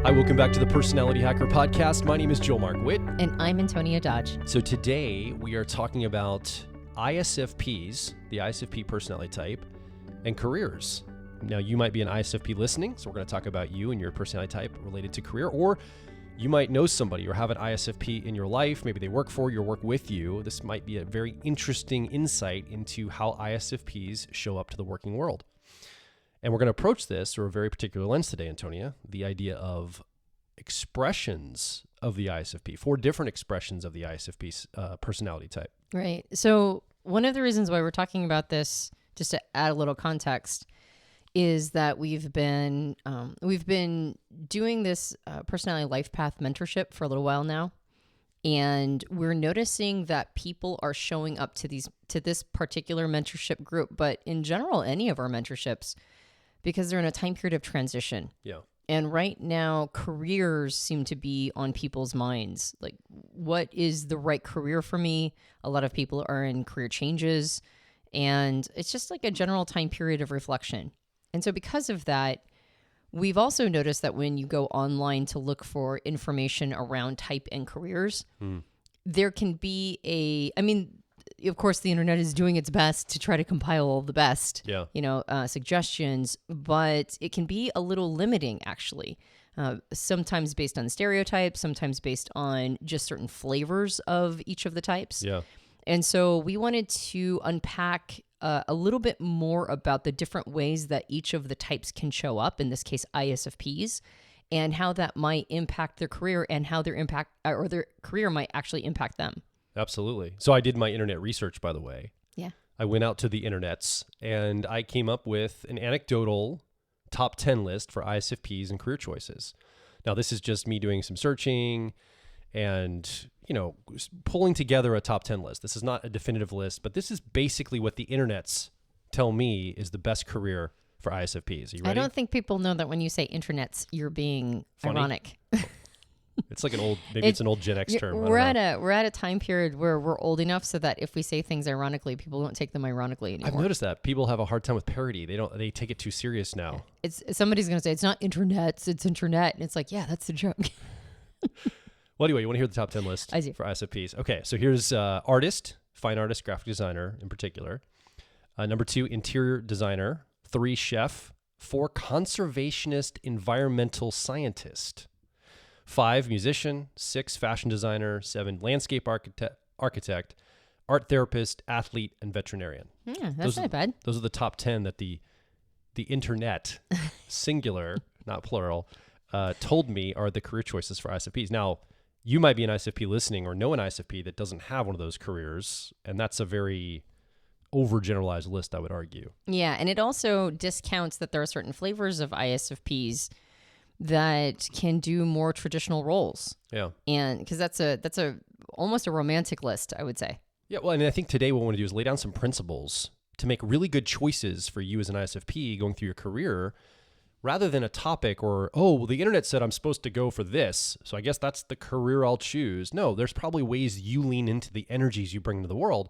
Hi, welcome back to the Personality Hacker Podcast. My name is Joel Mark Witt. And I'm Antonia Dodge. So today we are talking about ISFPs, the ISFP personality type, and careers. Now, you might be an ISFP listening, so we're going to talk about you and your personality type related to career, or you might know somebody or have an ISFP in your life. Maybe they work for you or work with you. This might be a very interesting insight into how ISFPs show up to the working world. And we're going to approach this through a very particular lens today, Antonia, the idea of expressions of the ISFP, 4 different expressions of the ISFP personality type. Right. So one of the reasons why we're talking about this, just to add a little context, is that we've been doing this personality life path mentorship for a little while now. And we're noticing that people are showing up to this particular mentorship group, but in general, any of our mentorships, because they're in a time period of transition. Yeah. And right now, careers seem to be on people's minds. Like, what is the right career for me? A lot of people are in career changes, and it's just like a general time period of reflection. And so because of that, we've also noticed that when you go online to look for information around type and careers, there can be of course, the internet is doing its best to try to compile all the best, suggestions, but it can be a little limiting, actually. Sometimes based on stereotypes, sometimes based on just certain flavors of each of the types. Yeah. And so we wanted to unpack a little bit more about the different ways that each of the types can show up, in this case, ISFPs, and how that might impact their career and how their career might actually impact them. Absolutely. So I did my internet research, by the way. Yeah. I went out to the internets and I came up with an anecdotal top 10 list for ISFPs and career choices. Now, this is just me doing some searching and, pulling together a top 10 list. This is not a definitive list, but this is basically what the internets tell me is the best career for ISFPs. Are you ready? I don't think people know that when you say internets, you're being Funny? ironic. It's like it's an old Gen X term. We're at a time period where we're old enough so that if we say things ironically, people don't take them ironically anymore. I've noticed that people have a hard time with parody. They take it too serious now. Somebody's going to say it's not internets, it's internet, and it's like, yeah, that's the joke. Well, anyway, you want to hear the top 10 list I do. for ISFPs? Okay, so here's artist, fine artist, graphic designer in particular. Number 2, interior designer. 3, chef. 4, conservationist, environmental scientist. 5, musician. 6, fashion designer. 7, landscape architect, art therapist, athlete, and veterinarian. Yeah, that's not bad. Those are the top 10 that the internet, singular, not plural, told me are the career choices for ISFPs. Now, you might be an ISFP listening or know an ISFP that doesn't have one of those careers, and that's a very overgeneralized list, I would argue. Yeah, and it also discounts that there are certain flavors of ISFPs that can do more traditional roles. Yeah. And because that's almost a romantic list, I would say. Yeah, well, I think today what we want to do is lay down some principles to make really good choices for you as an ISFP going through your career, rather than a topic or, the internet said I'm supposed to go for this, so I guess that's the career I'll choose. No, there's probably ways you lean into the energies you bring to the world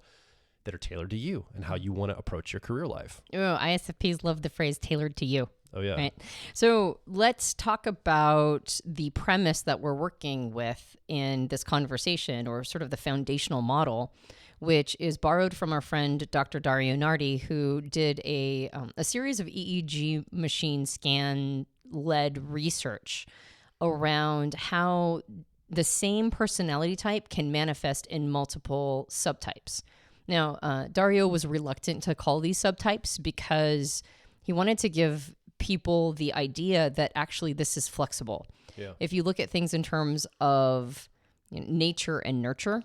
that are tailored to you and how you want to approach your career life. Oh, ISFPs love the phrase tailored to you. Oh, yeah. Right. So let's talk about the premise that we're working with in this conversation, or sort of the foundational model, which is borrowed from our friend Dr. Dario Nardi, who did a series of EEG machine scan-led research around how the same personality type can manifest in multiple subtypes. Now, Dario was reluctant to call these subtypes because he wanted to give people the idea that actually this is flexible. Yeah. If you look at things in terms of nature and nurture,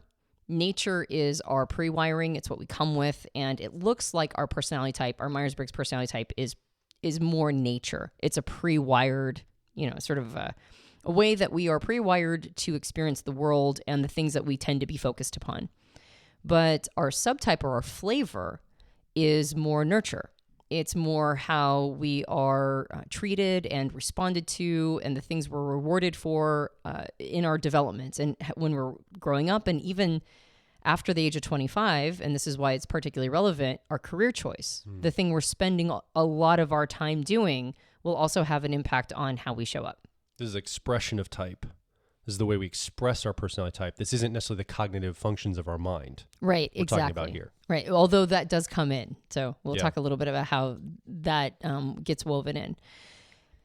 nature is our pre-wiring. It's what we come with. And it looks like our personality type, our Myers-Briggs personality type is more nature. It's a pre-wired, sort of a way that we are pre-wired to experience the world and the things that we tend to be focused upon. But our subtype, or our flavor, is more nurture. It's more how we are treated and responded to, and the things we're rewarded for in our development. And when we're growing up, and even after the age of 25, and this is why it's particularly relevant, our career choice, the thing we're spending a lot of our time doing, will also have an impact on how we show up. This is expression of type. This is the way we express our personality type. This isn't necessarily the cognitive functions of our mind. Right, We're exactly. talking about here. Right, although that does come in. So we'll talk a little bit about how that gets woven in.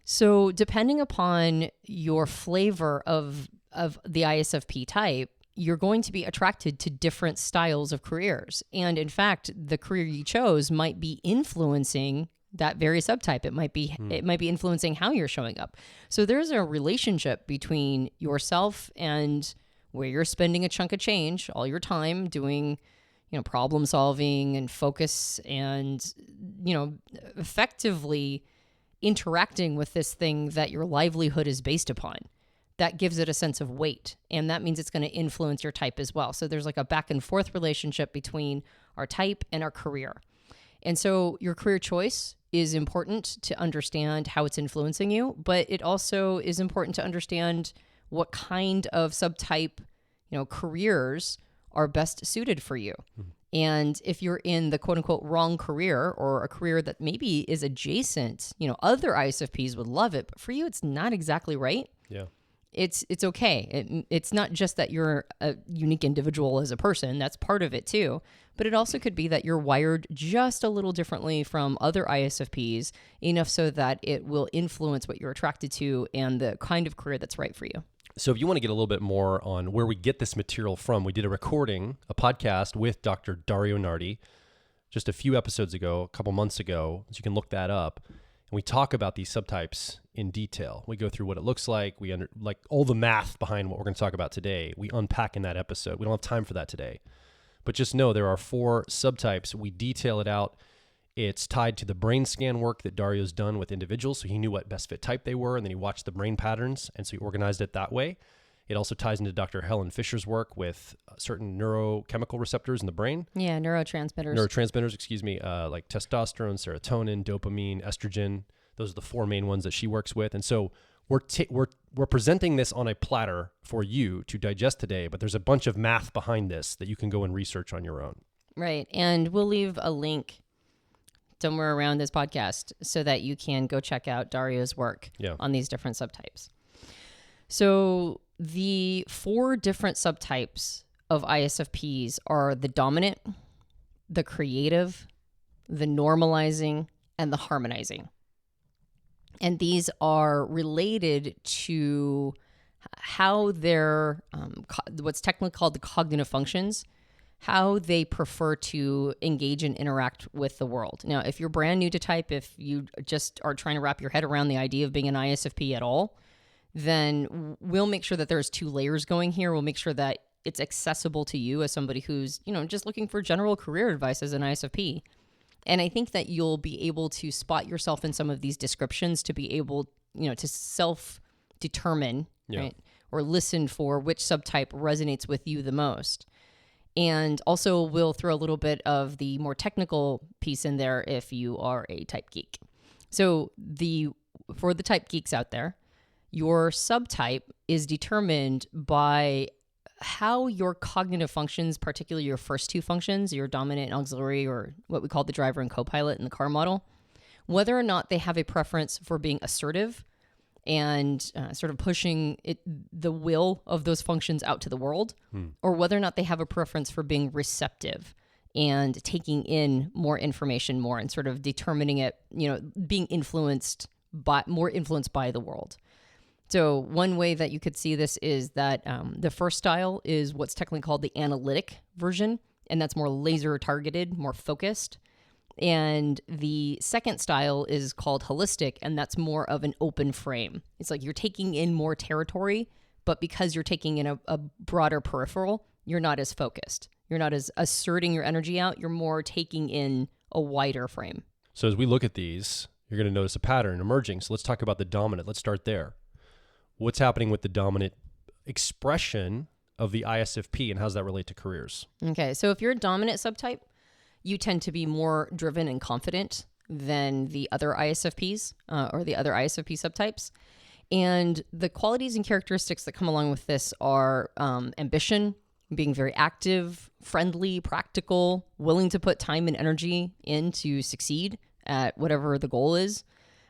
So depending upon your flavor of the ISFP type, you're going to be attracted to different styles of careers. And in fact, the career you chose might be influencing that very subtype. It might be influencing how you're showing up. So there's a relationship between yourself and where you're spending a chunk of change, all your time doing, problem solving and focus and, effectively interacting with this thing that your livelihood is based upon. That gives it a sense of weight. And that means it's going to influence your type as well. So there's like a back and forth relationship between our type and our career. And so your career choice is important to understand how it's influencing you, but it also is important to understand what kind of subtype, careers are best suited for you. Mm-hmm. And if you're in the quote unquote wrong career or a career that maybe is adjacent, other ISFPs would love it, but for you, it's not exactly right. Yeah. It's okay. It's not just that you're a unique individual as a person. That's part of it too. But it also could be that you're wired just a little differently from other ISFPs, enough so that it will influence what you're attracted to and the kind of career that's right for you. So if you want to get a little bit more on where we get this material from, we did a podcast with Dr. Dario Nardi just a few episodes ago, a couple months ago, so you can look that up. And we talk about these subtypes in detail. We go through what it looks like. Like all the math behind what we're going to talk about today. We unpack in that episode. We don't have time for that today. But just know there are 4 subtypes. We detail it out. It's tied to the brain scan work that Dario's done with individuals. So he knew what best fit type they were, and then he watched the brain patterns, and so he organized it that way. It also ties into Dr. Helen Fisher's work with certain neurochemical receptors in the brain. Yeah, neurotransmitters, like testosterone, serotonin, dopamine, estrogen. Those are the 4 main ones that she works with. And so we're presenting this on a platter for you to digest today, but there's a bunch of math behind this that you can go and research on your own. Right. And we'll leave a link somewhere around this podcast so that you can go check out Dario's work on these different subtypes. So the 4 different subtypes of ISFPs are the dominant, the creative, the normalizing, and the harmonizing. And these are related to how their, what's technically called the cognitive functions, how they prefer to engage and interact with the world. Now, if you're brand new to type, if you just are trying to wrap your head around the idea of being an ISFP at all, then we'll make sure that there's 2 layers going here. We'll make sure that it's accessible to you as somebody who's, just looking for general career advice as an ISFP. And I think that you'll be able to spot yourself in some of these descriptions to be able, to self-determine, right? Or listen for which subtype resonates with you the most. And also we'll throw a little bit of the more technical piece in there if you are a type geek. So for the type geeks out there, your subtype is determined by how your cognitive functions, particularly your first 2 functions, your dominant and auxiliary, or what we call the driver and co-pilot in the car model, whether or not they have a preference for being assertive and sort of pushing the will of those functions out to the world, or whether or not they have a preference for being receptive and taking in more information more and sort of determining it, being more influenced by the world. So one way that you could see this is that the first style is what's technically called the analytic version, and that's more laser targeted, more focused. And the second style is called holistic, and that's more of an open frame. It's like you're taking in more territory, but because you're taking in a broader peripheral, you're not as focused. You're not as asserting your energy out. You're more taking in a wider frame. So as we look at these, you're going to notice a pattern emerging. So let's talk about the dominant. Let's start there. What's happening with the dominant expression of the ISFP, and how does that relate to careers? Okay, so if you're a dominant subtype, you tend to be more driven and confident than the other ISFPs or the other ISFP subtypes. And the qualities and characteristics that come along with this are ambition, being very active, friendly, practical, willing to put time and energy in to succeed at whatever the goal is.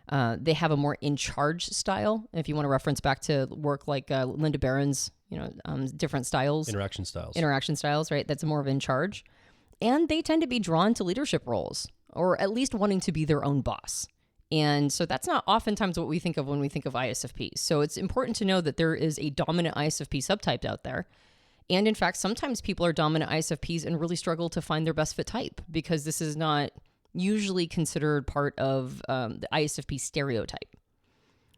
They have a more in charge style. If you want to reference back to work like Linda Barron's, different styles, Interaction styles, right? That's more of in charge. And they tend to be drawn to leadership roles, or at least wanting to be their own boss. And so that's not oftentimes what we think of when we think of ISFPs. So it's important to know that there is a dominant ISFP subtype out there. And in fact, sometimes people are dominant ISFPs and really struggle to find their best fit type, because this is not usually considered part of the ISFP stereotype.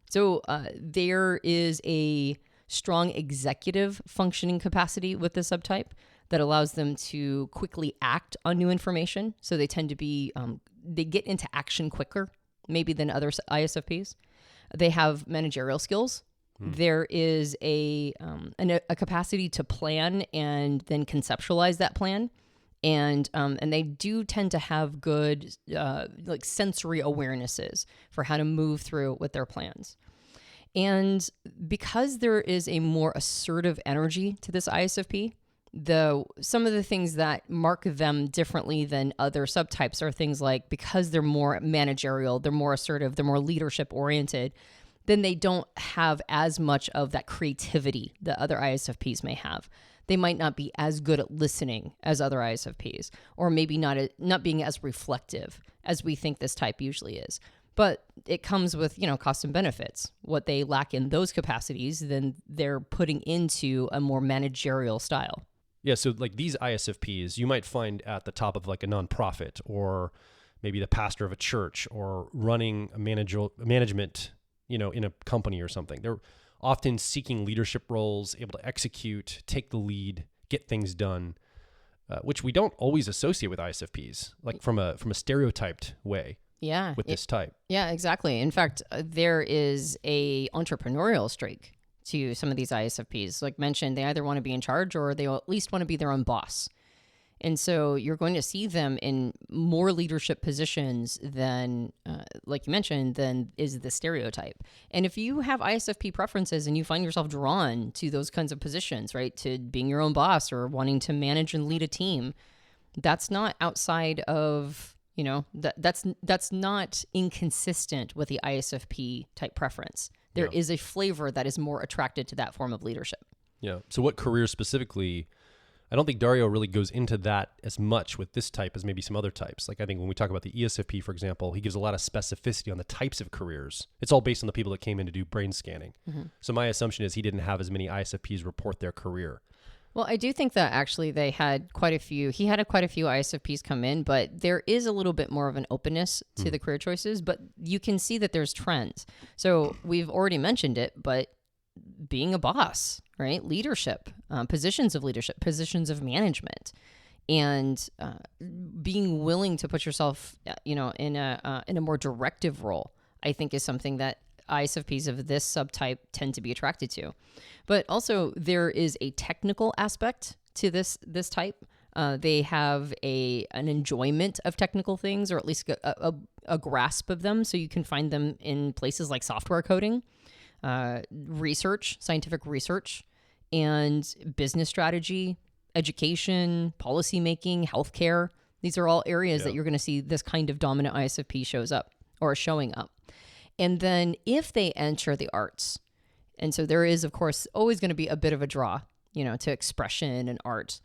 So there is a strong executive functioning capacity with the subtype that allows them to quickly act on new information. So they tend to be, they get into action quicker, maybe than other ISFPs. They have managerial skills. There is a capacity to plan and then conceptualize that plan. And they do tend to have good like sensory awarenesses for how to move through with their plans. And because there is a more assertive energy to this ISFP, some of the things that mark them differently than other subtypes are things like, because they're more managerial, they're more assertive, they're more leadership oriented, then they don't have as much of that creativity that other ISFPs may have. They might not be as good at listening as other ISFPs, or maybe not being as reflective as we think this type usually is. But it comes with, cost and benefits. What they lack in those capacities, then they're putting into a more managerial style. Yeah, so like these ISFPs, you might find at the top of like a nonprofit, or maybe the pastor of a church, or running a management, in a company or something. They're often seeking leadership roles, able to execute, take the lead, get things done, which we don't always associate with ISFPs, like from a stereotyped way. Yeah. With this type. Yeah, exactly. In fact, there is a entrepreneurial streak to some of these ISFPs. Like mentioned, they either want to be in charge, or they at least want to be their own boss. And so you're going to see them in more leadership positions than, like you mentioned, than is the stereotype. And if you have ISFP preferences and you find yourself drawn to those kinds of positions, right, to being your own boss or wanting to manage and lead a team, that's not outside of, that's not inconsistent with the ISFP type preference. There is a flavor that is more attracted to that form of leadership. Yeah. So what careers specifically? I don't think Dario really goes into that as much with this type as maybe some other types. Like I think when we talk about the ESFP, for example, he gives a lot of specificity on the types of careers. It's all based on the people that came in to do brain scanning. Mm-hmm. So my assumption is he didn't have as many ISFPs report their career. Well, I do think that actually he had quite a few ISFPs come in, but there is a little bit more of an openness to the career choices, but you can see that there's trends. So we've already mentioned it, but being a boss, right? Leadership, positions of leadership, positions of management, and being willing to put yourself, in a more directive role, I think is something that ISFPs of this subtype tend to be attracted to. But also there is a technical aspect to this type. They have an enjoyment of technical things, or at least a grasp of them. So you can find them in places like software coding, research, scientific research, and business strategy, education, policymaking, healthcare. These are all areas that you're going to see this kind of dominant ISFP shows up or showing up. And then if they enter the arts, and so there is, of course, always going to be a bit of a draw, to expression and art.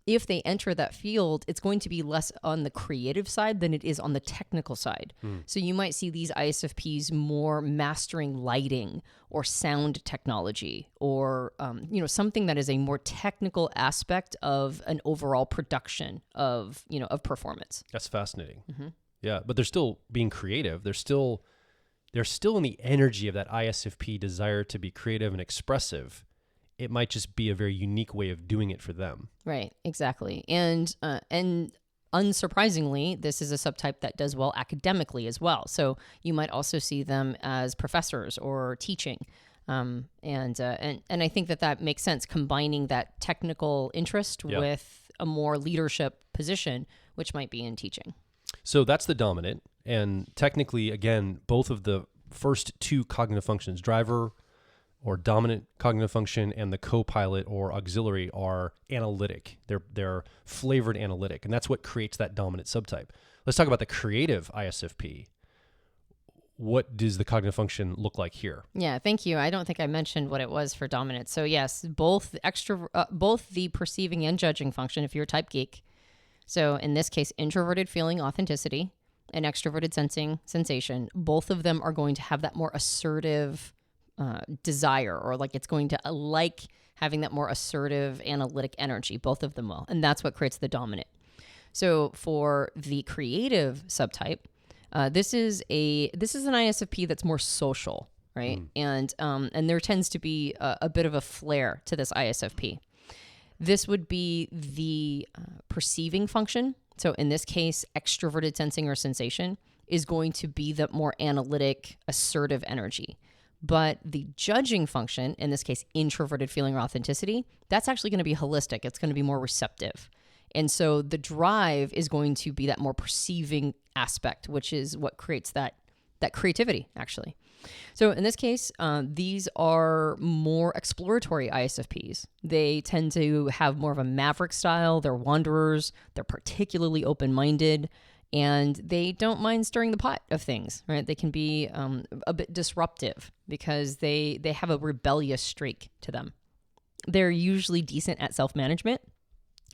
If they enter that field, it's going to be less on the creative side than it is on the technical side. So you might see these ISFPs more mastering lighting or sound technology, or, something that is a more technical aspect of an overall production of performance. That's fascinating. Mm-hmm. Yeah, but they're still being creative. They're still in the energy of that ISFP desire to be creative and expressive. It might just be a very unique way of doing it for them. Right, exactly. And unsurprisingly, this is a subtype that does well academically as well. So you might also see them as professors or teaching. And I think that makes sense, combining that technical interest with a more leadership position, which might be in teaching. So that's the dominant. And technically, again, both of the first two cognitive functions, driver or dominant cognitive function, and the co-pilot or auxiliary, are analytic. They're flavored analytic, and that's what creates that dominant subtype. Let's talk about the creative ISFP. what does the cognitive function look like here? Yeah, thank you. I don't think I mentioned what it was for dominant. So yes, both both the perceiving and judging function, if you're a type geek. So in this case, introverted feeling authenticity and extroverted sensation, both of them are going to have that more assertive desire, or like it's going to like having that more assertive analytic energy. Both of them will. And that's what creates the dominant. So for the creative subtype, this is an ISFP that's more social, right? And there tends to be a bit of a flair to this ISFP. This would be the perceiving function. So in this case, extroverted sensing or sensation is going to be the more analytic, assertive energy. But the judging function, in this case, introverted feeling or authenticity, that's actually going to be holistic. It's going to be more receptive. And so the drive is going to be that more perceiving aspect, which is what creates that creativity, actually. So in this case, these are more exploratory ISFPs. They tend to have more of a maverick style. They're wanderers. They're particularly open-minded. And they don't mind stirring the pot of things, right? They can be a bit disruptive because they have a rebellious streak to them. They're usually decent at self-management,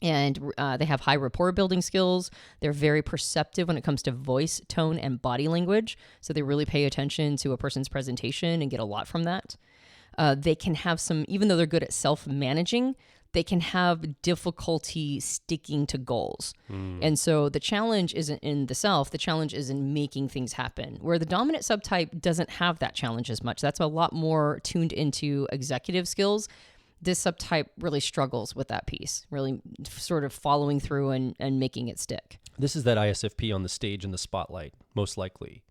and they have high rapport building skills. They're very perceptive when it comes to voice, tone, and body language. So they really pay attention to a person's presentation and get a lot from that. They can have even though they're good at self-managing, they can have difficulty sticking to goals. And so the challenge isn't in the self, the challenge is in making things happen. Where the dominant subtype doesn't have that challenge as much. That's a lot more tuned into executive skills. This subtype really struggles with that piece, really sort of following through and making it stick. This is that ISFP on the stage in the spotlight, most likely.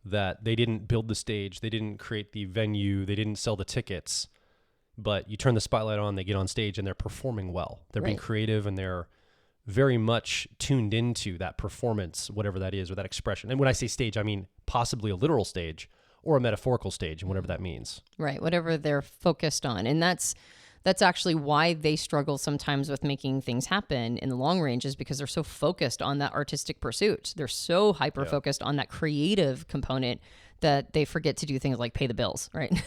That they didn't build the stage, they didn't create the venue, they didn't sell the tickets. But you turn the spotlight on, they get on stage and they're performing well. They're being creative and they're very much tuned into that performance, whatever that is, or that expression. And when I say stage, I mean possibly a literal stage or a metaphorical stage, and whatever that means. Right, whatever they're focused on. And that's actually why they struggle sometimes with making things happen in the long range, is because they're so focused on that artistic pursuit. They're so hyper-focused on that creative component that they forget to do things like pay the bills, right?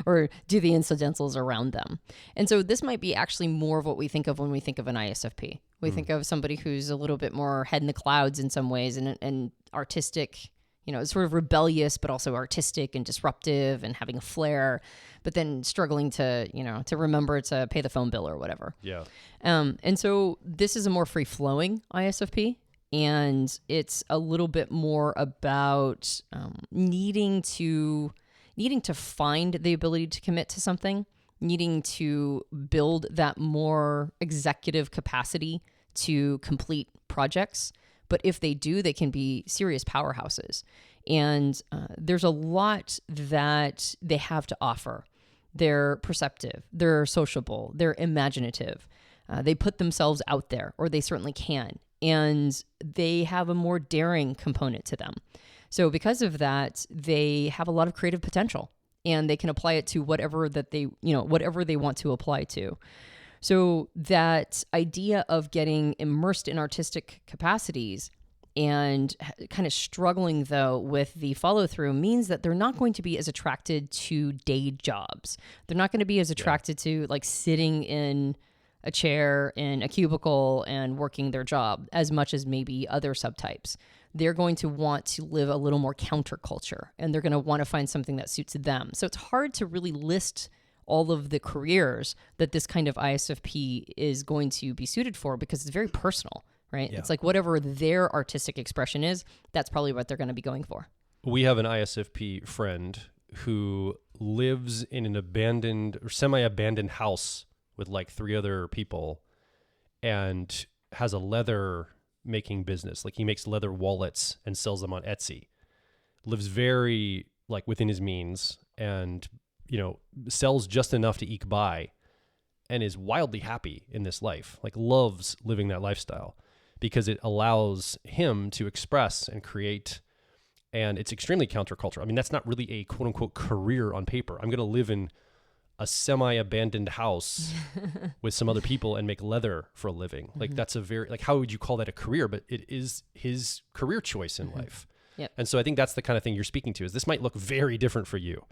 Or do the incidentals around them. And so this might be actually more of what we think of when we think of an ISFP. We think of somebody who's a little bit more head in the clouds in some ways and artistic, sort of rebellious, but also artistic and disruptive and having a flair, but then struggling to remember to pay the phone bill or whatever. Yeah. And so this is a more free-flowing ISFP. And it's a little bit more about needing to find the ability to commit to something, needing to build that more executive capacity to complete projects. But if they do, they can be serious powerhouses. And there's a lot that they have to offer. They're perceptive, they're sociable, they're imaginative. They put themselves out there, or they certainly can. And they have a more daring component to them. So because of that, they have a lot of creative potential, and they can apply it to whatever they want to apply to. So that idea of getting immersed in artistic capacities and kind of struggling, though, with the follow-through means that they're not going to be as attracted to day jobs. They're not going to be as attracted to like sitting in a chair in a cubicle and working their job as much as maybe other subtypes. They're going to want to live a little more counterculture, and they're going to want to find something that suits them. So it's hard to really list all of the careers that this kind of ISFP is going to be suited for, because it's very personal, right? Yeah. It's like whatever their artistic expression is, that's probably what they're going to be going for. We have an ISFP friend who lives in an abandoned or semi-abandoned house with like 3 other people, and has a leather making business. Like he makes leather wallets and sells them on Etsy. Lives very like within his means, and sells just enough to eke by, and is wildly happy in this life. Like loves living that lifestyle because it allows him to express and create, and it's extremely countercultural. I mean, that's not really a quote unquote career on paper. I'm going to live in a semi-abandoned house with some other people and make leather for a living. Like that's a very, like, how would you call that a career? But it is his career choice in life. Yep. And so I think that's the kind of thing you're speaking to, is this might look very different for you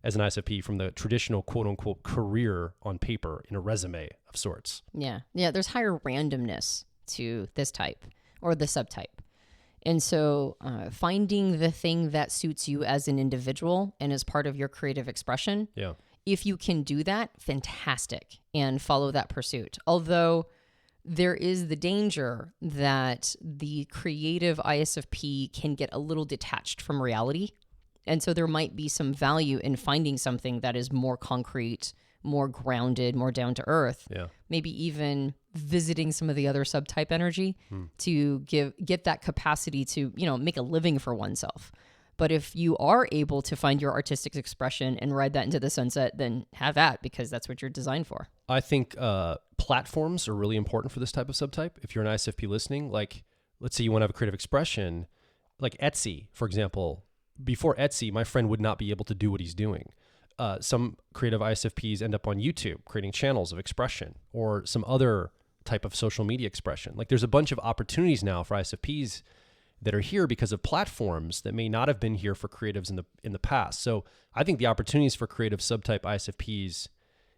as an ISFP from the traditional quote unquote career on paper in a resume of sorts. Yeah. Yeah. There's higher randomness to this type or the subtype. And so finding the thing that suits you as an individual and as part of your creative expression. Yeah. If you can do that, fantastic, and follow that pursuit. Although there is the danger that the creative ISFP can get a little detached from reality. And so there might be some value in finding something that is more concrete, more grounded, more down to earth. Yeah. Maybe even visiting some of the other subtype energy to get that capacity to, make a living for oneself. But if you are able to find your artistic expression and ride that into the sunset, then have at, because that's what you're designed for. I think platforms are really important for this type of subtype. If you're an ISFP listening, like let's say you want to have a creative expression, like Etsy, for example. Before Etsy, my friend would not be able to do what he's doing. Some creative ISFPs end up on YouTube creating channels of expression, or some other type of social media expression. Like there's a bunch of opportunities now for ISFPs that are here because of platforms that may not have been here for creatives in the past. So I think the opportunities for creative subtype ISFPs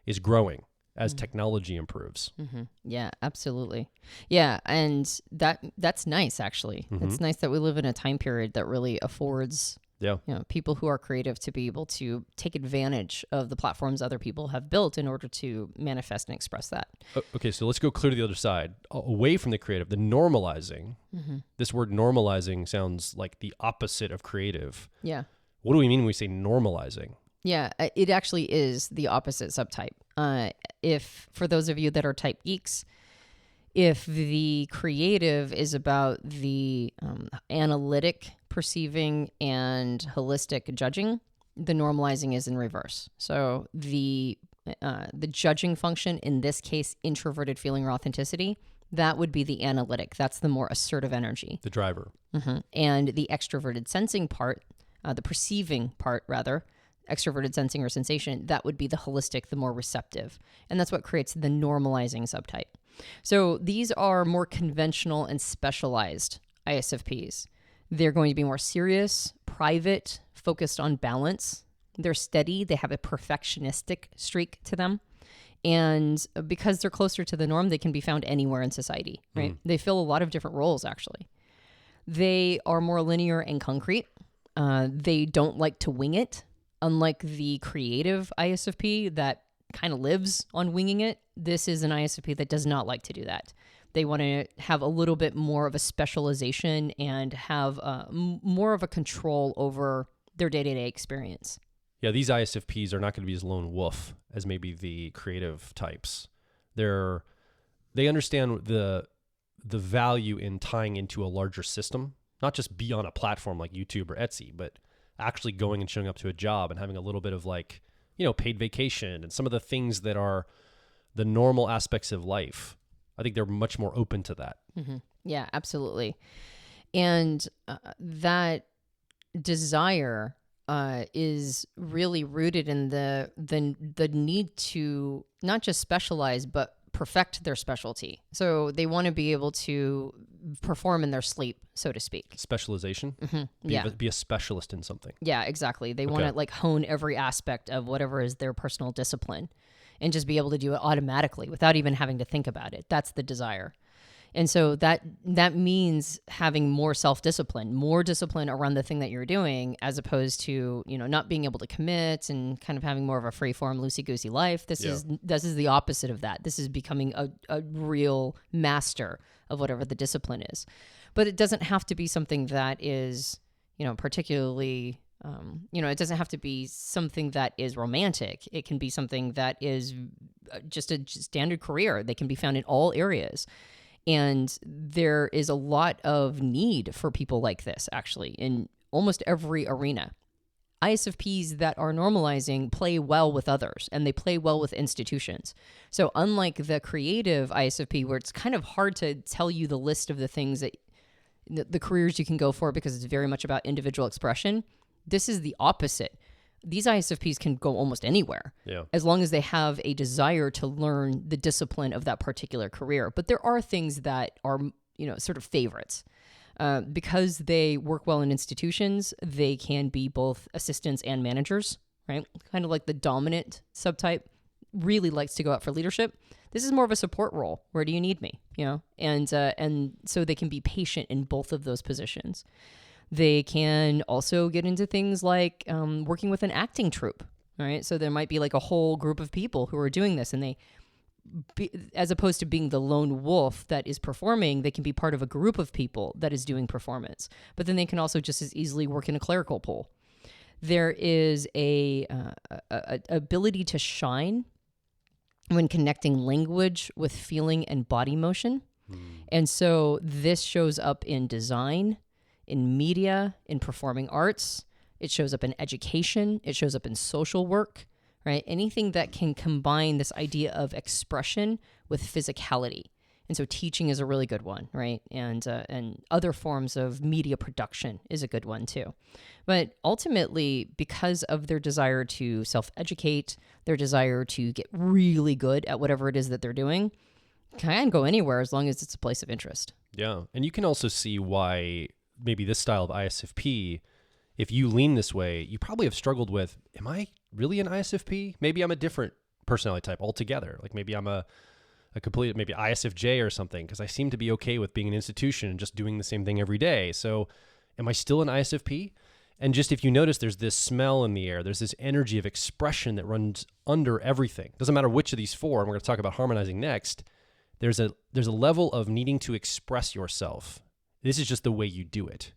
is growing as technology improves. Mm-hmm. Yeah, absolutely. Yeah, and that's nice, actually. It's nice that we live in a time period that really affords people who are creative to be able to take advantage of the platforms other people have built in order to manifest and express that. Okay, so let's go clear to the other side, away from the creative, the normalizing. This word normalizing sounds like the opposite of creative. Yeah. What do we mean when we say normalizing? Yeah, it actually is the opposite subtype. If, for those of you that are type geeks, if the creative is about the analytic perceiving and holistic judging, the normalizing is in reverse. So the judging function, in this case, introverted feeling or authenticity, that would be the analytic. That's the more assertive energy. The driver. And the extroverted sensing part, the perceiving part rather, extroverted sensing or sensation, that would be the holistic, the more receptive. And that's what creates the normalizing subtype. So these are more conventional and specialized ISFPs. They're going to be more serious, private, focused on balance. They're steady. They have a perfectionistic streak to them. And because they're closer to the norm, they can be found anywhere in society, right? They fill a lot of different roles, actually. They are more linear and concrete. They don't like to wing it. Unlike the creative ISFP that kind of lives on winging it, this is an ISFP that does not like to do that. They want to have a little bit more of a specialization and have more of a control over their day-to-day experience. Yeah, these ISFPs are not going to be as lone wolf as maybe the creative types. They understand the value in tying into a larger system, not just be on a platform like YouTube or Etsy, but actually going and showing up to a job and having a little bit of paid vacation and some of the things that are the normal aspects of life. I think they're much more open to that. Yeah, absolutely. And that desire is really rooted in the need to not just specialize, but perfect their specialty. So they want to be able to perform in their sleep, so to speak. Specialization? Be a specialist in something. Yeah, exactly. They want to hone every aspect of whatever is their personal discipline and just be able to do it automatically without even having to think about it. That's the desire. And so that means having more self-discipline, more discipline around the thing that you're doing, as opposed to, not being able to commit and kind of having more of a free-form, loosey-goosey life. This is the opposite of that. This is becoming a real master of whatever the discipline is. But it doesn't have to be something that is, particularly, it doesn't have to be something that is romantic. It can be something that is just a standard career. They can be found in all areas. And there is a lot of need for people like this, actually, in almost every arena. ISFPs that are normalizing play well with others, and they play well with institutions. So unlike the creative ISFP, where it's kind of hard to tell you the list of the things that the careers you can go for because it's very much about individual expression, this is the opposite. These ISFPs can go almost anywhere as long as they have a desire to learn the discipline of that particular career. But there are things that are, sort of favorites. Because they work well in institutions, they can be both assistants and managers, right? Kind of like the dominant subtype really likes to go out for leadership. This is more of a support role. Where do you need me? And so they can be patient in both of those positions. They can also get into things like working with an acting troupe, right? So there might be like a whole group of people who are doing this, and as opposed to being the lone wolf that is performing, they can be part of a group of people that is doing performance. But then they can also just as easily work in a clerical pool. There is a ability to shine when connecting language with feeling and body motion. And so this shows up in design, in media, in performing arts. It shows up in education. It shows up in social work, right? Anything that can combine this idea of expression with physicality. And so teaching is a really good one, right? And other forms of media production is a good one too. But ultimately, because of their desire to self-educate, their desire to get really good at whatever it is that they're doing, can go anywhere as long as it's a place of interest. Yeah. And you can also see why maybe this style of ISFP, if you lean this way, you probably have struggled with, am I really an ISFP? Maybe I'm a different personality type altogether. Like maybe I'm a complete, maybe ISFJ or something, because I seem to be okay with being an institution and just doing the same thing every day. So am I still an ISFP? And just if you notice, there's this smell in the air. There's this energy of expression that runs under everything. Doesn't matter which of these four, and we're going to talk about harmonizing next. There's a level of needing to express yourself. This is just the way you do it.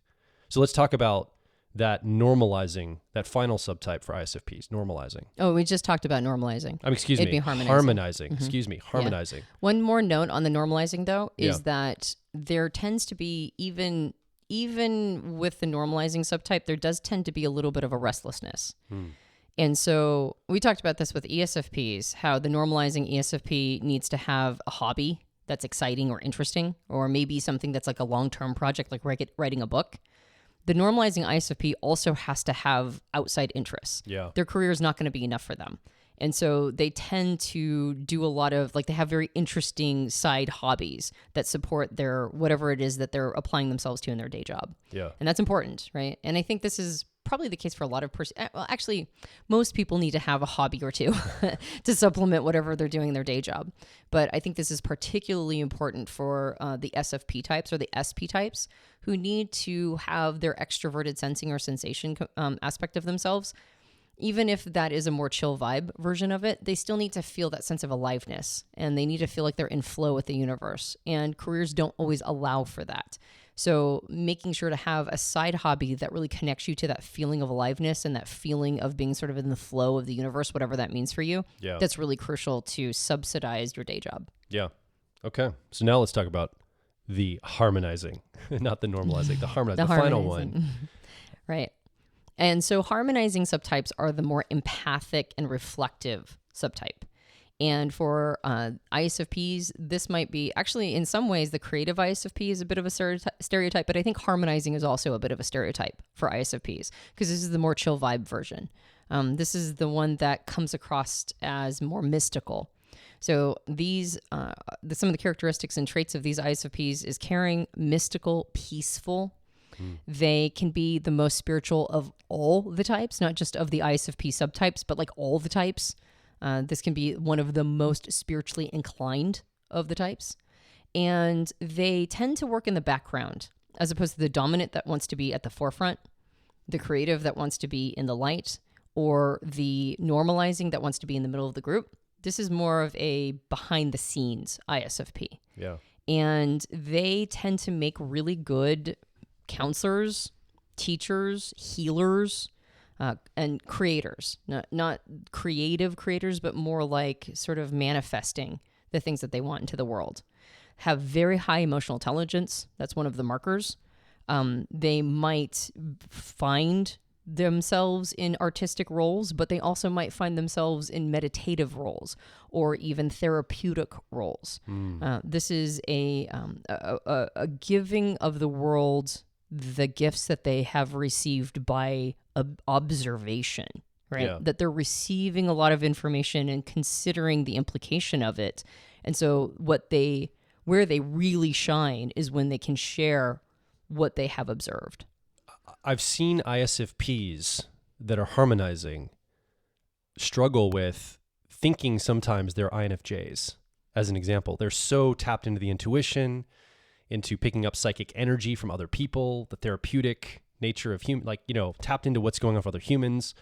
So let's talk about that normalizing, that final subtype for ISFPs, normalizing. Oh, we just talked about normalizing. It'd be harmonizing. Mm-hmm. Excuse me, harmonizing. Yeah. One more note on the normalizing, though, is that there tends to be, even with the normalizing subtype, there does tend to be a little bit of a restlessness. And so we talked about this with ESFPs, how the normalizing ESFP needs to have a hobby that's exciting or interesting, or maybe something that's like a long-term project, like writing a book. The normalizing ISFP also has to have outside interests. Yeah. Their career is not going to be enough for them. And so they tend to do a lot of, like, they have very interesting side hobbies that support their, whatever it is that they're applying themselves to in their day job. Yeah. And that's important, right? And I think this is probably the case for a lot of well, actually, most people need to have a hobby or two to supplement whatever they're doing in their day job. But I think this is particularly important for the SFP types or the SP types who need to have their extroverted sensing or sensation aspect of themselves. Even if that is a more chill vibe version of it, they still need to feel that sense of aliveness, and they need to feel like they're in flow with the universe. And careers don't always allow for that. So making sure to have a side hobby that really connects you to that feeling of aliveness and that feeling of being sort of in the flow of the universe, whatever that means for you, that's really crucial to subsidize your day job. Yeah. Okay. So now let's talk about the harmonizing, not the normalizing, the harmonizing, the final one. Right. And so harmonizing subtypes are the more empathic and reflective subtype. And for ISFPs, this might be, actually, in some ways, the creative ISFP is a bit of a stereotype, but I think harmonizing is also a bit of a stereotype for ISFPs, because this is the more chill vibe version. This is the one that comes across as more mystical. So these, some of the characteristics and traits of these ISFPs is caring, mystical, peaceful. They can be the most spiritual of all the types, not just of the ISFP subtypes, but like all the types. This can be one of the most spiritually inclined of the types. And they tend to work in the background, as opposed to the dominant that wants to be at the forefront, the creative that wants to be in the light, or the normalizing that wants to be in the middle of the group. This is more of a behind the scenes ISFP. Yeah. And they tend to make really good counselors, teachers, healers, and creators. Not creative creators, but more like sort of manifesting the things that they want into the world. Have very high emotional intelligence. That's one of the markers. They might find themselves in artistic roles, but they also might find themselves in meditative roles or even therapeutic roles. This is a giving of the world the gifts that they have received by observation, right? Yeah. That they're receiving a lot of information and considering the implication of it. And so where they really shine is when they can share what they have observed. I've seen ISFPs that are harmonizing struggle with thinking sometimes they're INFJs. As an example, they're so tapped into the intuition, into picking up psychic energy from other people, the therapeutic nature of tapped into what's going on for other humans.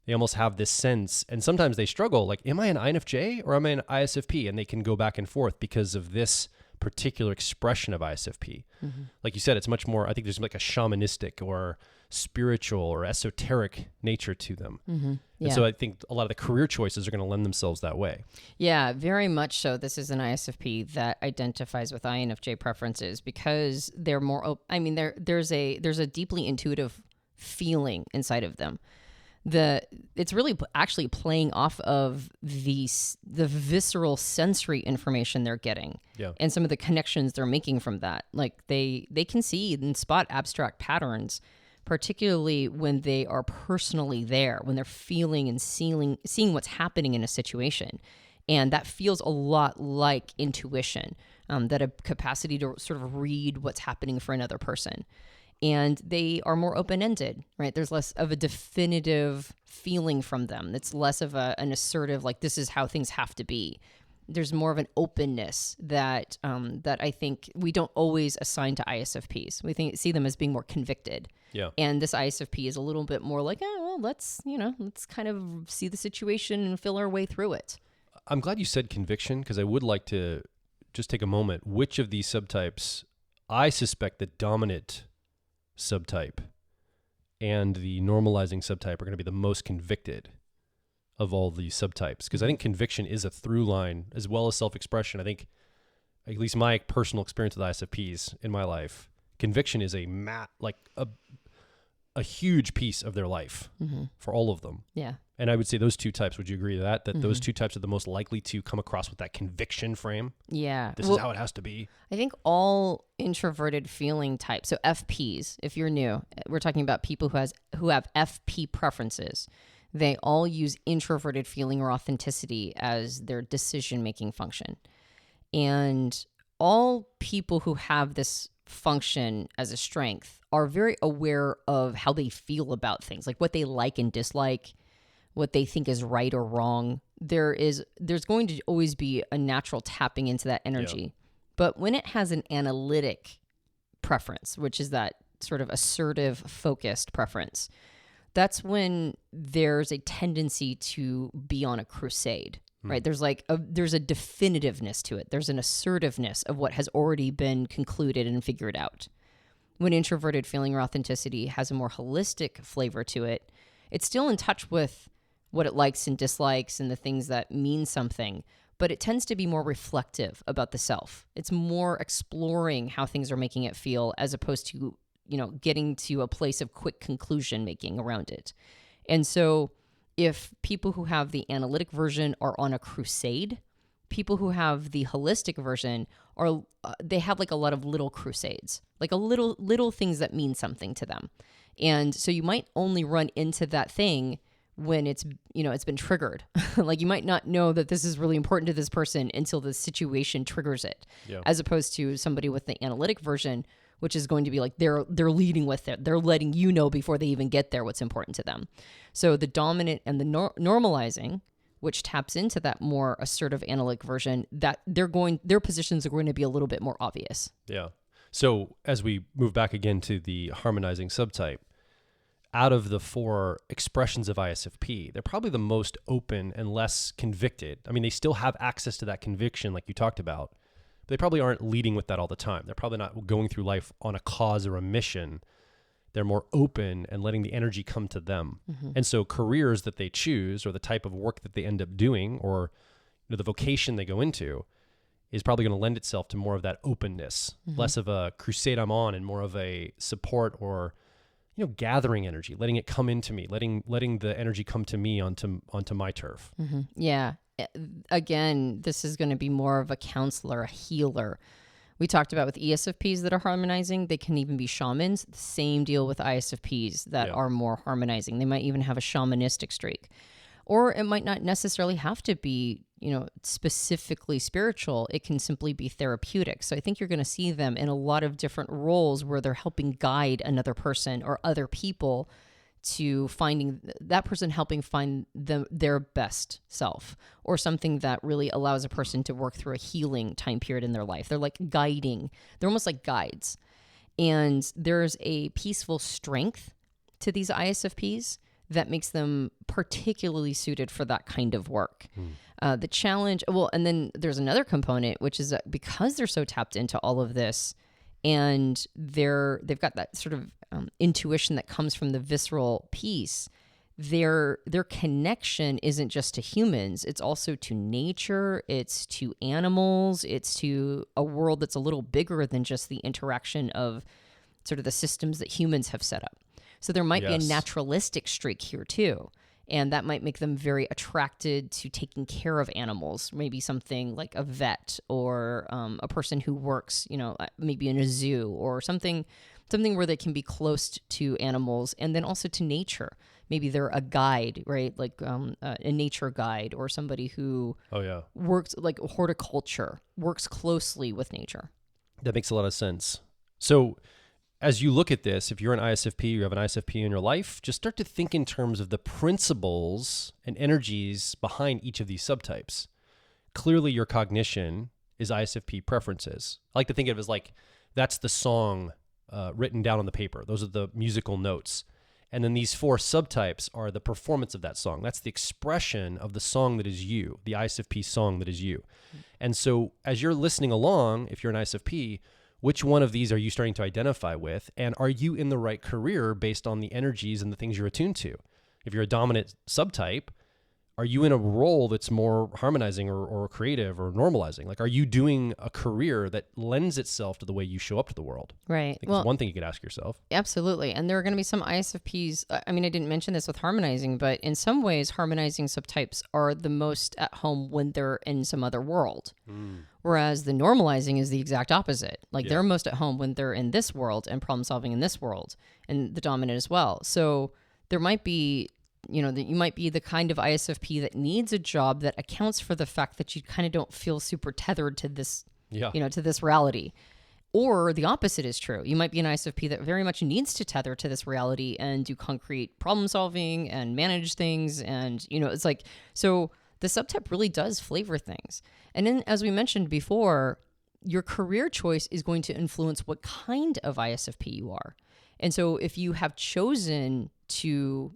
They almost have this sense, and sometimes they struggle, like, am I an INFJ or am I an ISFP? And they can go back and forth because of this particular expression of ISFP. Mm-hmm. Like you said, it's much more, I think there's like a shamanistic or spiritual or esoteric nature to them. Mm-hmm. Yeah. And so I think a lot of the career choices are going to lend themselves that way. Yeah, very much so. This is an ISFP that identifies with INFJ preferences because they're more, there's a deeply intuitive feeling inside of them. It's really actually playing off of the visceral sensory information they're getting, and some of the connections they're making from that. Like they can see and spot abstract patterns, particularly when they are personally there, when they're feeling and seeing what's happening in a situation, and that feels a lot like intuition, that a capacity to sort of read what's happening for another person. And they are more open-ended, right? There's less of a definitive feeling from them. It's less of an assertive, like, this is how things have to be. There's more of an openness that I think we don't always assign to ISFPs. We see them as being more convicted. Yeah. And this ISFP is a little bit more like, let's kind of see the situation and feel our way through it. I'm glad you said conviction, because I would like to just take a moment. Which of these subtypes, I suspect the dominant subtype and the normalizing subtype are going to be the most convicted of all these subtypes, because I think conviction is a through line as well as self-expression. I think, at least my personal experience with ISFPs in my life, conviction is a huge piece of their life for all of them. Yeah. And I would say those two types, would you agree to that those two types are the most likely to come across with that conviction frame? Yeah. This is how it has to be. I think all introverted feeling types, so FPs, if you're new, we're talking about people who have FP preferences. They all use introverted feeling or authenticity as their decision-making function. And all people who have this function as a strength are very aware of how they feel about things, like what they like and dislike, what they think is right or wrong. There's going to always be a natural tapping into that energy. Yeah. But when it has an analytic preference, which is that sort of assertive, focused preference, that's when there's a tendency to be on a crusade, right? There's there's a definitiveness to it. There's an assertiveness of what has already been concluded and figured out. When introverted feeling or authenticity has a more holistic flavor to it, it's still in touch with what it likes and dislikes and the things that mean something, but it tends to be more reflective about the self. It's more exploring how things are making it feel, as opposed to, getting to a place of quick conclusion making around it. And so if people who have the analytic version are on a crusade, people who have the holistic version they have like a lot of little crusades, like a little things that mean something to them. And so you might only run into that thing when it's been triggered. Like, you might not know that this is really important to this person until the situation triggers it. Yeah. As opposed to somebody with the analytic version, which is going to be like they're leading with it. They're letting you know before they even get there what's important to them. So the dominant and the normalizing, which taps into that more assertive analytic version, that their positions are going to be a little bit more obvious. Yeah. So as we move back again to the harmonizing subtype, out of the four expressions of ISFP, they're probably the most open and less convicted. I mean, they still have access to that conviction like you talked about, but they probably aren't leading with that all the time. They're probably not going through life on a cause or a mission. They're more open and letting the energy come to them. And so careers that they choose, or the type of work that they end up doing, or the vocation they go into, is probably going to lend itself to more of that openness, less of a crusade I'm on, and more of a support or gathering energy, letting it come into me, letting the energy come to me onto my turf. Yeah. Again, this is going to be more of a counselor, a healer. We talked about with ESFPs that are harmonizing, they can even be shamans. Same deal with ISFPs that are more harmonizing. They might even have a shamanistic streak. Or it might not necessarily have to be, specifically spiritual. It can simply be therapeutic. So I think you're going to see them in a lot of different roles where they're helping guide another person or other people to finding that person, helping find their best self, or something that really allows a person to work through a healing time period in their life. They're like guiding. They're almost like guides. And there's a peaceful strength to these ISFPs that makes them particularly suited for that kind of work. The challenge, and then there's another component, which is that because they're so tapped into all of this, and they've got that sort of intuition that comes from the visceral piece, their connection isn't just to humans, it's also to nature, it's to animals, it's to a world that's a little bigger than just the interaction of sort of the systems that humans have set up. So there might be a naturalistic streak here too. And that might make them very attracted to taking care of animals, maybe something like a vet or a person who works, maybe in a zoo or something where they can be close to animals, and then also to nature. Maybe they're a guide, right? Like a nature guide, or somebody who works like horticulture, works closely with nature. That makes a lot of sense. So as you look at this, if you're an ISFP, you have an ISFP in your life, just start to think in terms of the principles and energies behind each of these subtypes. Clearly, your cognition is ISFP preferences. I like to think of it as like, that's the song written down on the paper. Those are the musical notes. And then these 4 subtypes are the performance of that song. That's the expression of the song that is you, the ISFP song that is you. And so as you're listening along, if you're an ISFP, which one of these are you starting to identify with? And are you in the right career based on the energies and the things you're attuned to? If you're a dominant subtype, are you in a role that's more harmonizing or creative or normalizing? Like, are you doing a career that lends itself to the way you show up to the world? Right. Well, one thing you could ask yourself. Absolutely. And there are going to be some ISFPs. I didn't mention this with harmonizing, but in some ways, harmonizing subtypes are the most at home when they're in some other world. Whereas the normalizing is the exact opposite. Like they're most at home when they're in this world and problem solving in this world, and the dominant as well. So there might be, that you might be the kind of ISFP that needs a job that accounts for the fact that you kind of don't feel super tethered to this, to this reality. Or the opposite is true. You might be an ISFP that very much needs to tether to this reality and do concrete problem solving and manage things. And, it's like, so the subtype really does flavor things. And then, as we mentioned before, your career choice is going to influence what kind of ISFP you are. And so if you have chosen to,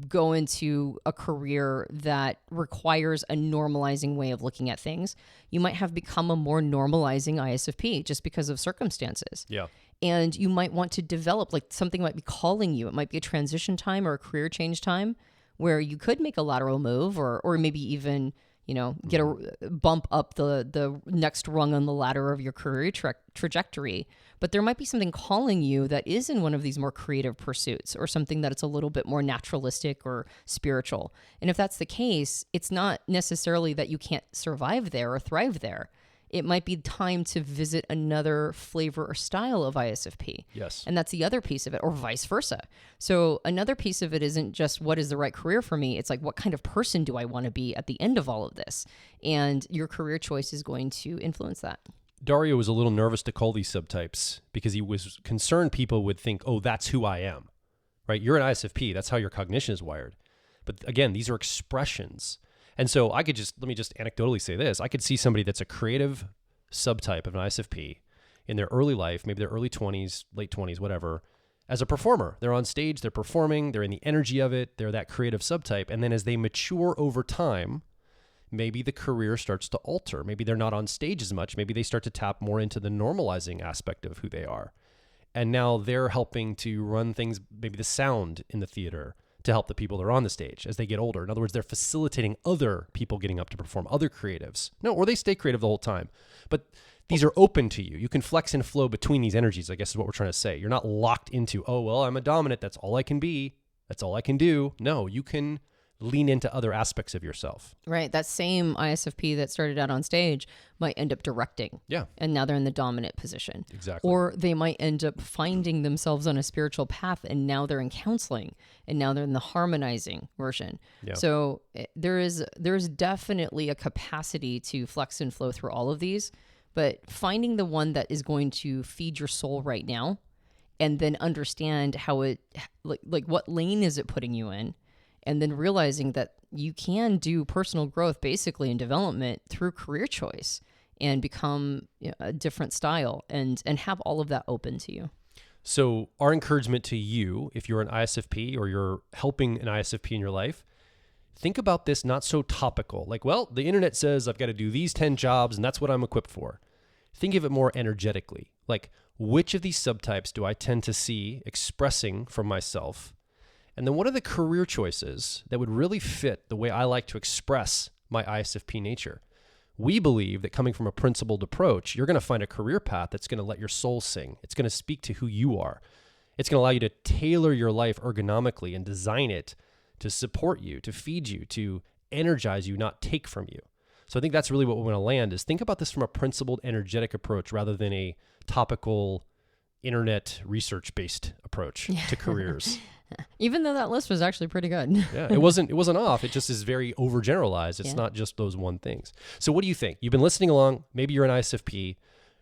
go into a career that requires a normalizing way of looking at things, you might have become a more normalizing ISFP just because of circumstances. Yeah. And you might want to develop, like something might be calling you. It might be a transition time or a career change time where you could make a lateral move or maybe even, get a bump up the next rung on the ladder of your career trajectory. But there might be something calling you that is in one of these more creative pursuits or something that it's a little bit more naturalistic or spiritual. And if that's the case, it's not necessarily that you can't survive there or thrive there. It might be time to visit another flavor or style of ISFP. Yes. And that's the other piece of it, or vice versa. So another piece of it isn't just what is the right career for me. It's like, what kind of person do I want to be at the end of all of this? And your career choice is going to influence that. Dario was a little nervous to call these subtypes because he was concerned people would think, oh, that's who I am, right? You're an ISFP. That's how your cognition is wired. But again, these are expressions. And so let me just anecdotally say this. I could see somebody that's a creative subtype of an ISFP in their early life, maybe their early 20s, late 20s, whatever, as a performer. They're on stage, they're performing, they're in the energy of it, they're that creative subtype. And then as they mature over time, maybe the career starts to alter. Maybe they're not on stage as much. Maybe they start to tap more into the normalizing aspect of who they are. And now they're helping to run things, maybe the sound in the theater, to help the people that are on the stage as they get older. In other words, they're facilitating other people getting up to perform, other creatives. No, or they stay creative the whole time. But these are open to you. You can flex and flow between these energies, I guess is what we're trying to say. You're not locked into, oh, well, I'm a dominant. That's all I can be. That's all I can do. No, you can lean into other aspects of yourself. Right. That same ISFP that started out on stage might end up directing. Yeah. And now they're in the dominant position. Exactly. Or they might end up finding themselves on a spiritual path and now they're in counseling and now they're in the harmonizing version. Yeah. So there is definitely a capacity to flex and flow through all of these, but finding the one that is going to feed your soul right now and then understand how it, like what lane is it putting you in? And then realizing that you can do personal growth basically in development through career choice and become a different style and have all of that open to you. So our encouragement to you, if you're an ISFP or you're helping an ISFP in your life, think about this not so topical. Like, well, the internet says I've got to do these 10 jobs and that's what I'm equipped for. Think of it more energetically. Like, which of these subtypes do I tend to see expressing from myself? And then what are the career choices that would really fit the way I like to express my ISFP nature? We believe that coming from a principled approach, you're going to find a career path that's going to let your soul sing. It's going to speak to who you are. It's going to allow you to tailor your life ergonomically and design it to support you, to feed you, to energize you, not take from you. So I think that's really what we want to land is think about this from a principled, energetic approach rather than a topical, internet research-based approach to careers. Even though that list was actually pretty good. Yeah, it wasn't off. It just is very overgeneralized. It's not just those one things. So what do you think? You've been listening along. Maybe you're an ISFP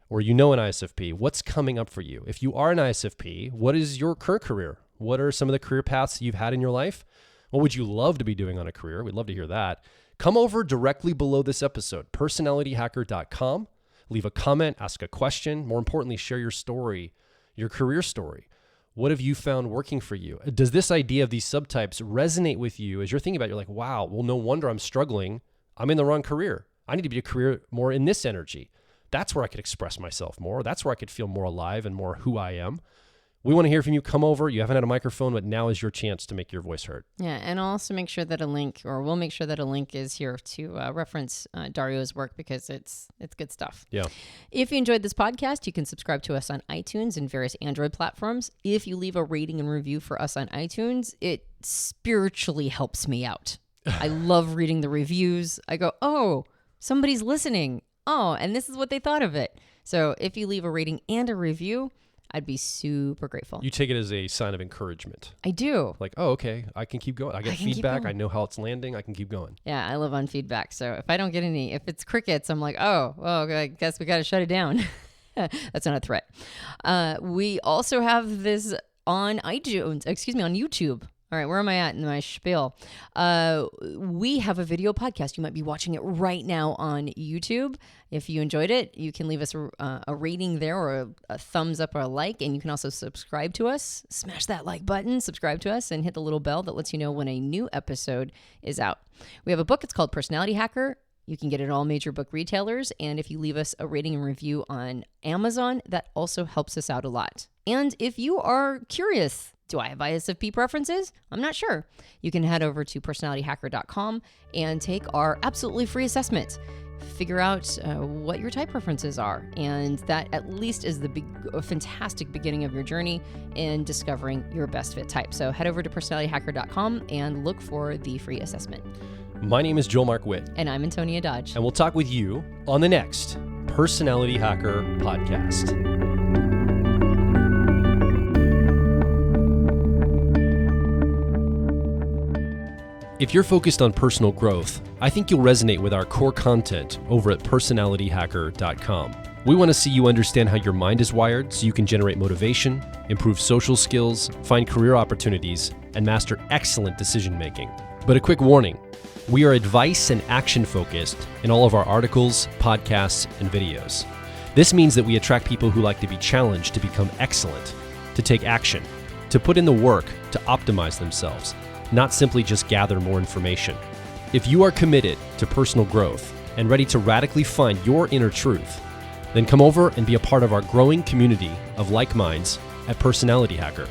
or you know an ISFP. What's coming up for you? If you are an ISFP, what is your current career? What are some of the career paths you've had in your life? What would you love to be doing on a career? We'd love to hear that. Come over directly below this episode, personalityhacker.com. Leave a comment, ask a question. More importantly, share your story, your career story. What have you found working for you? Does this idea of these subtypes resonate with you as you're thinking about it? You're like, wow, well, no wonder I'm struggling. I'm in the wrong career. I need to be a career more in this energy. That's where I could express myself more. That's where I could feel more alive and more who I am. We want to hear from you. Come over. You haven't had a microphone, but now is your chance to make your voice heard. Yeah, and I'll also make sure that we'll make sure that a link is here to reference Dario's work because it's good stuff. Yeah. If you enjoyed this podcast, you can subscribe to us on iTunes and various Android platforms. If you leave a rating and review for us on iTunes, it spiritually helps me out. I love reading the reviews. I go, oh, somebody's listening. Oh, and this is what they thought of it. So if you leave a rating and a review, I'd be super grateful. You take it as a sign of encouragement. I do. Like, oh, okay, I can keep going. I get feedback. I know how it's landing. I can keep going. Yeah, I live on feedback. So if I don't get any, if it's crickets, I'm like, oh, well, I guess we got to shut it down. That's not a threat. We also have this on iTunes, on YouTube. All right, where am I at in my spiel? We have a video podcast. You might be watching it right now on YouTube. If you enjoyed it, you can leave us a rating there or a thumbs up or a like, and you can also subscribe to us. Smash that like button, subscribe to us, and hit the little bell that lets you know when a new episode is out. We have a book. It's called Personality Hacker. You can get it at all major book retailers, and if you leave us a rating and review on Amazon, that also helps us out a lot. And if you are curious, do I have ISFP preferences? I'm not sure. You can head over to personalityhacker.com and take our absolutely free assessment. Figure out what your type preferences are. And that at least is a fantastic beginning of your journey in discovering your best fit type. So head over to personalityhacker.com and look for the free assessment. My name is Joel Mark Witt. And I'm Antonia Dodge. And we'll talk with you on the next Personality Hacker podcast. If you're focused on personal growth, I think you'll resonate with our core content over at personalityhacker.com. We want to see you understand how your mind is wired so you can generate motivation, improve social skills, find career opportunities, and master excellent decision making. But a quick warning, we are advice and action focused in all of our articles, podcasts, and videos. This means that we attract people who like to be challenged to become excellent, to take action, to put in the work to optimize themselves, not simply just gather more information. If you are committed to personal growth and ready to radically find your inner truth, then come over and be a part of our growing community of like minds at Personality Hacker.